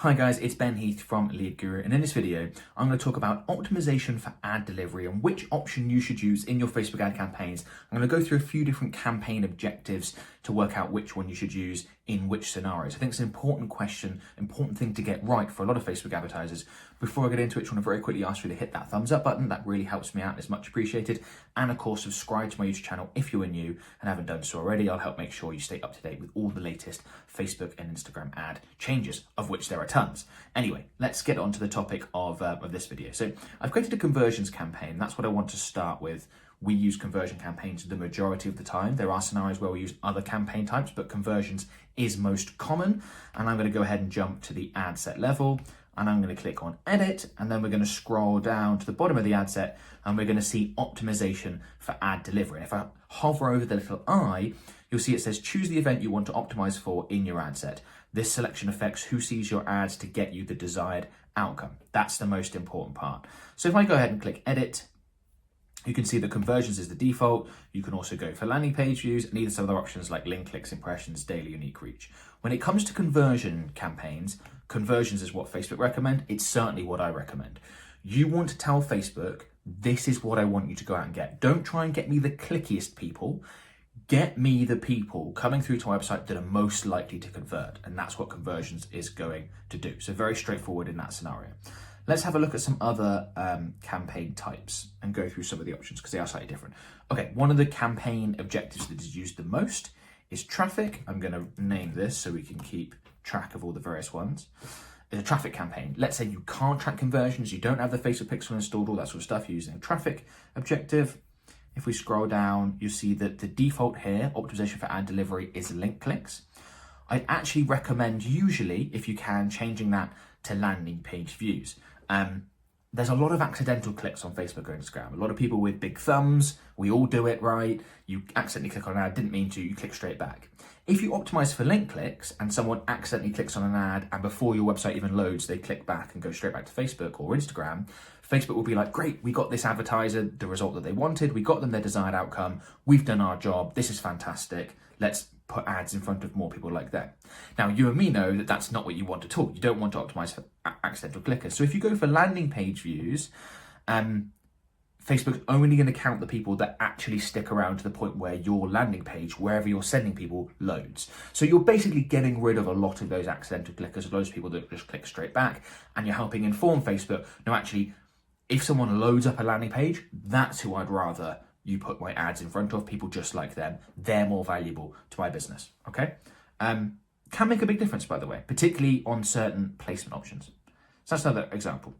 Hi guys, it's Ben Heath from Lead Guru, and in this video I'm going to talk about optimization for ad delivery and which option you should use in your Facebook ad campaigns. I'm going to go through a few different campaign objectives to work out which one you should use in which scenarios. I think it's an important question, important thing to get right for a lot of Facebook advertisers. Before I get into it, I just want to very quickly ask you to hit that thumbs up button. That really helps me out and is much appreciated. And of course, subscribe to my YouTube channel if you are new and haven't done so already. I'll help make sure you stay up to date with all the latest Facebook and Instagram ad changes, of which there are tons. Anyway, let's get on to the topic of this video. So I've created a conversions campaign. That's what I want to start with. We use conversion campaigns the majority of the time. There are scenarios where we use other campaign types, but conversions is most common. And I'm going to go ahead and jump to the ad set level, and I'm going to click on edit, and then we're going to scroll down to the bottom of the ad set, and we're going to see optimization for ad delivery. If I hover over the little eye, you'll see it says choose the event you want to optimize for in your ad set. This selection affects who sees your ads to get you the desired outcome. That's the most important part. So if I go ahead and click edit, you can see that conversions is the default. You can also go for landing page views and either some other options like link clicks, impressions, daily unique reach. When it comes to conversion campaigns, conversions is what Facebook recommend. It's certainly what I recommend. You want to tell Facebook, this is what I want you to go out and get. Don't try and get me the clickiest people. Get me the people coming through to our website that are most likely to convert. And that's what conversions is going to do. So very straightforward in that scenario. Let's have a look at some other campaign types and go through some of the options because they are slightly different. Okay, one of the campaign objectives that is used the most is traffic. I'm going to name this so we can keep track of all the various ones. It's a traffic campaign. Let's say you can't track conversions, you don't have the Facebook pixel installed, all that sort of stuff, you're using a traffic objective. If we scroll down, you see that the default here, optimization for ad delivery, is link clicks. I'd actually recommend usually, if you can, changing that to landing page views. There's a lot of accidental clicks on Facebook or Instagram. A lot of people with big thumbs, we all do it, right? You accidentally click on an ad, didn't mean to, you click straight back. If you optimize for link clicks and someone accidentally clicks on an ad and before your website even loads, they click back and go straight back to Facebook or Instagram, Facebook will be like, great, we got this advertiser the result that they wanted, we got them their desired outcome, we've done our job, this is fantastic, let's put ads in front of more people like that. Now, you and me know that that's not what you want at all. You don't want to optimize for accidental clickers. So if you go for landing page views, Facebook's only going to count the people that actually stick around to the point where your landing page, wherever you're sending people, loads. So you're basically getting rid of a lot of those accidental clickers, those people that just click straight back, and you're helping inform Facebook, no, actually, if someone loads up a landing page, that's who I'd rather you put my ads in front of, people just like them. They're more valuable to my business, okay? Can make a big difference, by the way, particularly on certain placement options. So that's another example.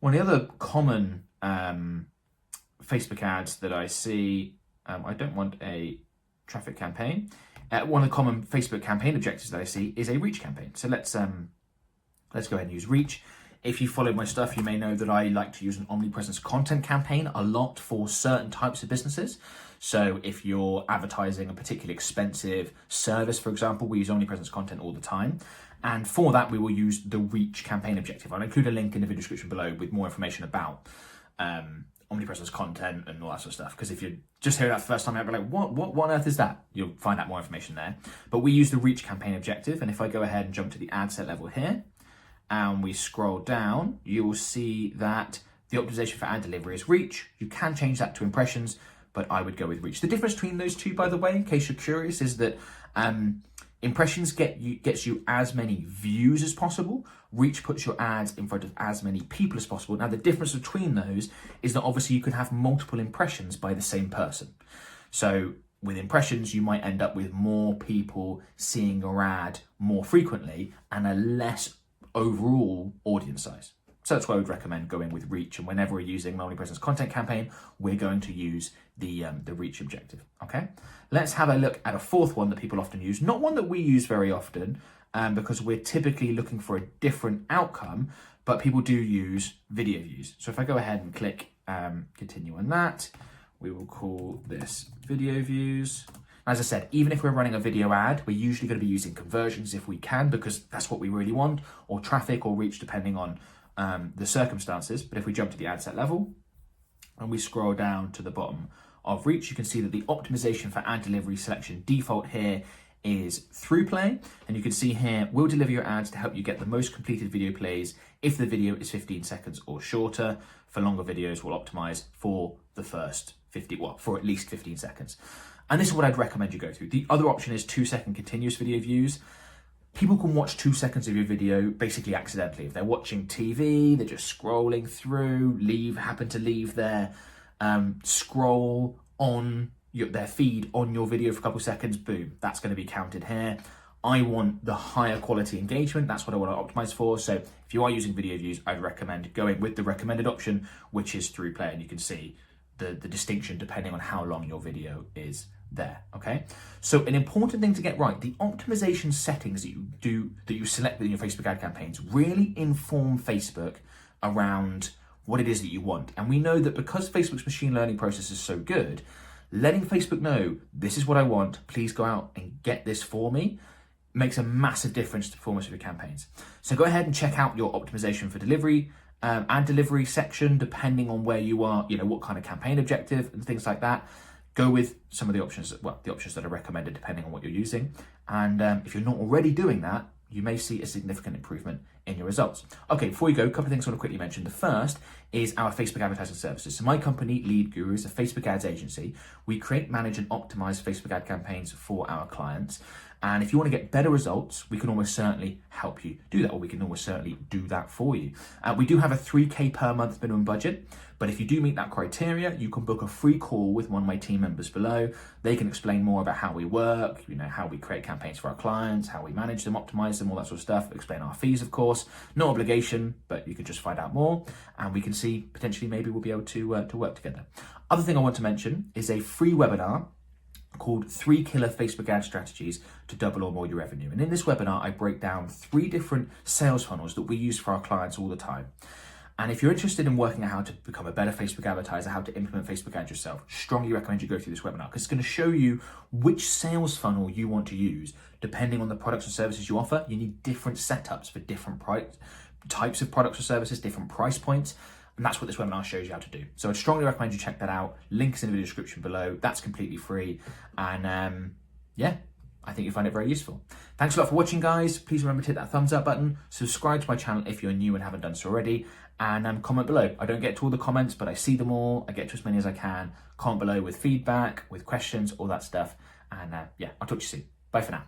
One of the other common Facebook ads that I see, I don't want a traffic campaign. One of the common Facebook campaign objectives that I see is a reach campaign. So let's go ahead and use reach. If you follow my stuff, you may know that I like to use an omnipresence content campaign a lot for certain types of businesses. So if you're advertising a particularly expensive service, for example, we use omnipresence content all the time. And for that, we will use the reach campaign objective. I'll include a link in the video description below with more information about omnipresence content and all that sort of stuff. Because if you're just hearing that first time, you'll be like, what on earth is that? You'll find out more information there. But we use the reach campaign objective. And if I go ahead and jump to the ad set level here, and we scroll down, you will see that the optimization for ad delivery is reach. You can change that to impressions, but I would go with reach. The difference between those two, by the way, in case you're curious, is that impressions gets you as many views as possible. Reach puts your ads in front of as many people as possible. Now, the difference between those is that obviously you could have multiple impressions by the same person. So with impressions, you might end up with more people seeing your ad more frequently and a less overall audience size. So that's why I would recommend going with reach. And whenever we're using an omnipresence content campaign, we're going to use the reach objective. Okay. Let's have a look at a fourth one that people often use. Not one that we use very often, because we're typically looking for a different outcome, but people do use video views. So if I go ahead and click continue on that, we will call this video views. As I said, even if we're running a video ad, we're usually going to be using conversions if we can, because that's what we really want, or traffic or reach, depending on the circumstances. But if we jump to the ad set level and we scroll down to the bottom of reach, you can see that the optimization for ad delivery selection default here is through play. And you can see here, we'll deliver your ads to help you get the most completed video plays if the video is 15 seconds or shorter. For longer videos, we'll optimize for the first 50, well, for at least 15 seconds. And this is what I'd recommend you go through. The other option is 2-second continuous video views. People can watch 2 seconds of your video basically accidentally. If they're watching TV, they're just scrolling through, happen to leave their scroll on their feed on your video for a couple of seconds, boom, that's going to be counted here. I want the higher quality engagement. That's what I want to optimize for. So if you are using video views, I'd recommend going with the recommended option, which is through play. And you can see the distinction depending on how long your video is there. Okay. So an important thing to get right, the optimization settings that you select within your Facebook ad campaigns really inform Facebook around what it is that you want. And we know that because Facebook's machine learning process is so good, letting Facebook know, this is what I want, please go out and get this for me, makes a massive difference to performance of your campaigns. So go ahead and check out your optimization for delivery, ad delivery section, depending on where you are, what kind of campaign objective and things like that. Go with some of the options, the options that are recommended depending on what you're using. And if you're not already doing that, you may see a significant improvement in your results. Okay, before we go, a couple of things I want to quickly mention. The first is our Facebook advertising services. So my company, Lead Guru, is a Facebook ads agency. We create, manage, and optimize Facebook ad campaigns for our clients. And if you want to get better results, we can almost certainly help you do that, or we can almost certainly do that for you. We do have a 3K per month minimum budget, but if you do meet that criteria, you can book a free call with one of my team members below. They can explain more about how we work, how we create campaigns for our clients, how we manage them, optimize them, all that sort of stuff. Explain our fees, of course. No obligation, but you can just find out more, and we can see potentially maybe we'll be able to work together. Other thing I want to mention is a free webinar called 3 Killer Facebook Ad Strategies to Double or More Your Revenue. And in this webinar, I break down 3 different sales funnels that we use for our clients all the time. And if you're interested in working out how to become a better Facebook advertiser, how to implement Facebook ads yourself, strongly recommend you go through this webinar, because it's going to show you which sales funnel you want to use. Depending on the products and services you offer, you need different setups for different types of products or services, different price points. And that's what this webinar shows you how to do. So I'd strongly recommend you check that out. Links in the video description below. That's completely free. And yeah, I think you'll find it very useful. Thanks a lot for watching, guys. Please remember to hit that thumbs up button. Subscribe to my channel if you're new and haven't done so already. And comment below. I don't get to all the comments, but I see them all. I get to as many as I can. Comment below with feedback, with questions, all that stuff. And yeah, I'll talk to you soon. Bye for now.